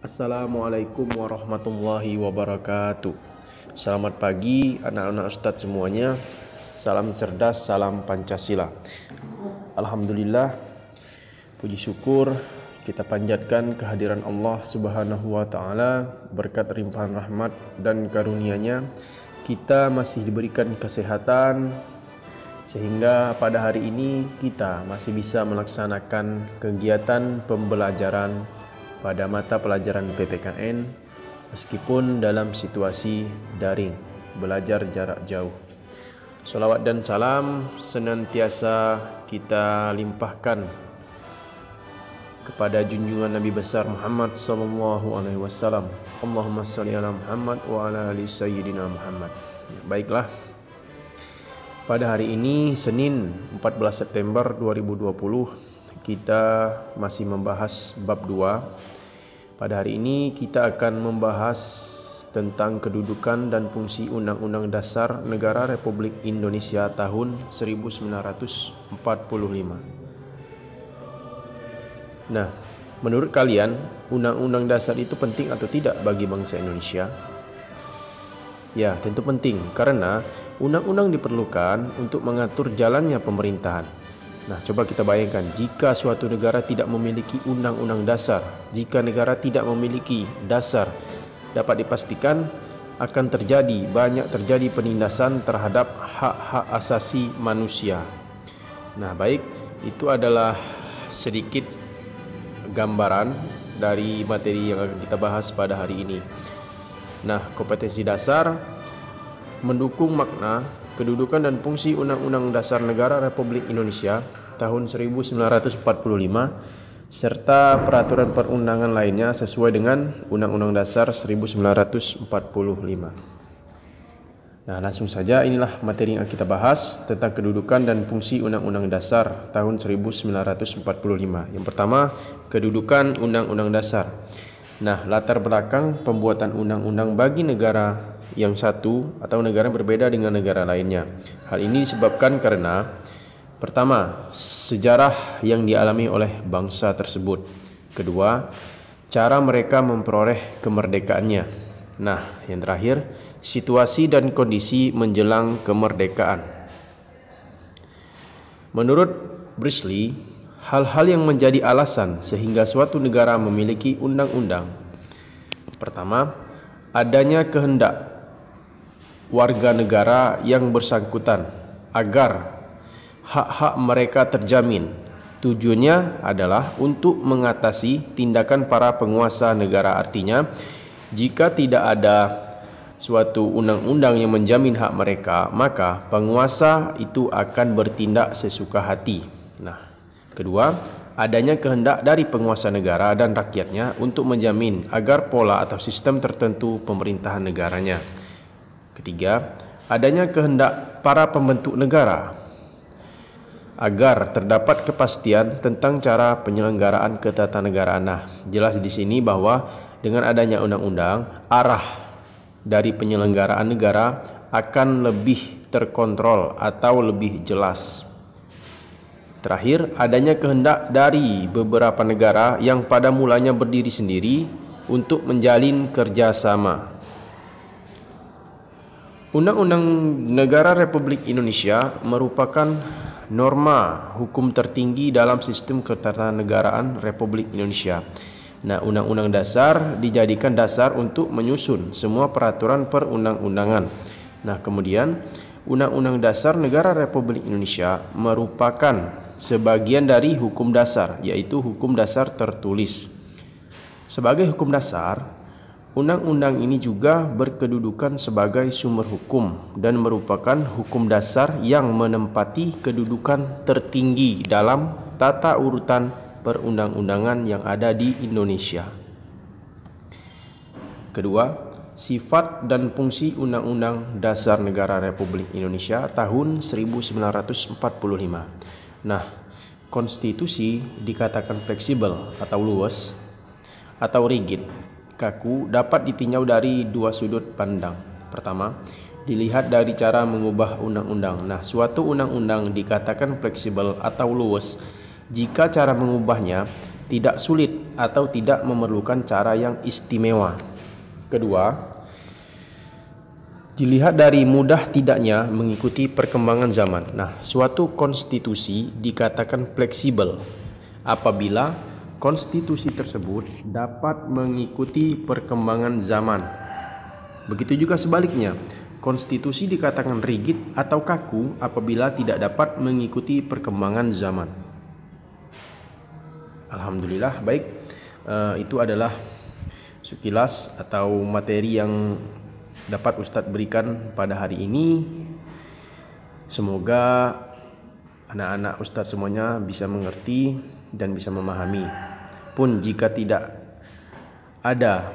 Assalamualaikum warahmatullahi wabarakatuh. Selamat pagi anak-anak ustadz semuanya. Salam cerdas, salam Pancasila. Alhamdulillah, puji syukur kita panjatkan kehadiran Allah Subhanahu wa taala. Berkat limpahan rahmat dan karunia-Nya kita masih diberikan kesehatan, sehingga pada hari ini kita masih bisa melaksanakan kegiatan pembelajaran pada mata pelajaran PPKN meskipun dalam situasi daring, belajar jarak jauh. Salawat dan salam senantiasa kita limpahkan kepada junjungan Nabi besar Muhammad sallallahu alaihi wasallam. Allahumma shalli ala Muhammad wa ala ali sayyidina Muhammad. Baiklah. Pada hari ini Senin 14 September 2020 kita masih membahas bab 2. Pada hari ini kita akan membahas tentang kedudukan dan fungsi Undang-Undang Dasar Negara Republik Indonesia tahun 1945. Nah, menurut kalian Undang-Undang Dasar itu penting atau tidak bagi bangsa Indonesia? Ya, tentu penting karena undang-undang diperlukan untuk mengatur jalannya pemerintahan. Nah, coba kita bayangkan jika suatu negara tidak memiliki undang-undang dasar, jika negara tidak memiliki dasar, dapat dipastikan akan banyak terjadi penindasan terhadap hak-hak asasi manusia. Nah, baik, itu adalah sedikit gambaran dari materi yang akan kita bahas pada hari ini. Nah, kompetensi dasar mendukung makna, kedudukan dan fungsi Undang-Undang Dasar Negara Republik Indonesia tahun 1945 serta peraturan perundangan lainnya sesuai dengan Undang-Undang Dasar 1945. Nah, langsung saja inilah materi yang kita bahas tentang kedudukan dan fungsi Undang-Undang Dasar tahun 1945. Yang pertama, kedudukan Undang-Undang Dasar. Nah, latar belakang pembuatan undang-undang bagi negara yang satu atau negara berbeda dengan negara lainnya. Hal ini disebabkan karena pertama, sejarah yang dialami oleh bangsa tersebut. Kedua, cara mereka memperoleh kemerdekaannya. Nah, yang terakhir, situasi dan kondisi menjelang kemerdekaan. Menurut Brisley, hal-hal yang menjadi alasan sehingga suatu negara memiliki undang-undang. Pertama, adanya kehendak warga negara yang bersangkutan agar hak-hak mereka terjamin. Tujuannya adalah untuk mengatasi tindakan para penguasa negara. Artinya, jika tidak ada suatu undang-undang yang menjamin hak mereka, maka penguasa itu akan bertindak sesuka hati. Nah, kedua, adanya kehendak dari penguasa negara dan rakyatnya untuk menjamin agar pola atau sistem tertentu pemerintahan negaranya. Ketiga, adanya kehendak para pembentuk negara agar terdapat kepastian tentang cara penyelenggaraan ketatanegaraan. Nah, jelas di sini bahwa dengan adanya undang-undang, arah dari penyelenggaraan negara akan lebih terkontrol atau lebih jelas. Terakhir, adanya kehendak dari beberapa negara yang pada mulanya berdiri sendiri untuk menjalin kerjasama. Undang-Undang Negara Republik Indonesia merupakan norma hukum tertinggi dalam sistem ketatanegaraan Republik Indonesia. Nah, Undang-Undang Dasar dijadikan dasar untuk menyusun semua peraturan perundang-undangan. Nah, kemudian Undang-Undang Dasar Negara Republik Indonesia merupakan sebagian dari hukum dasar, yaitu hukum dasar tertulis. Sebagai hukum dasar, undang-undang ini juga berkedudukan sebagai sumber hukum dan merupakan hukum dasar yang menempati kedudukan tertinggi dalam tata urutan perundang-undangan yang ada di Indonesia. Kedua, sifat dan fungsi Undang-Undang Dasar Negara Republik Indonesia tahun 1945. Nah, konstitusi dikatakan fleksibel atau luas atau rigid, kaku, dapat ditinjau dari dua sudut pandang. Pertama, dilihat dari cara mengubah undang-undang. Nah, suatu undang-undang dikatakan fleksibel atau luas jika cara mengubahnya tidak sulit atau tidak memerlukan cara yang istimewa. Kedua, dilihat dari mudah tidaknya mengikuti perkembangan zaman. Nah, suatu konstitusi dikatakan fleksibel apabila konstitusi tersebut dapat mengikuti perkembangan zaman. Begitu juga sebaliknya, konstitusi dikatakan rigid atau kaku apabila tidak dapat mengikuti perkembangan zaman. Alhamdulillah, baik. Itu adalah sekilas atau materi yang dapat Ustadz berikan pada hari ini. Semoga anak-anak Ustadz semuanya bisa mengerti dan bisa memahami. Pun jika tidak ada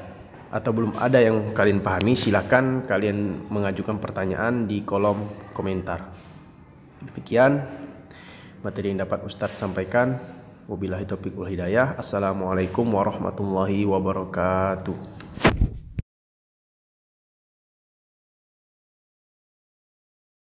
atau belum ada yang kalian pahami, silakan kalian mengajukan pertanyaan di kolom komentar. Demikian materi yang dapat Ustadz sampaikan. Wabillahi taufiq wal hidayah. Assalamualaikum warahmatullahi wabarakatuh.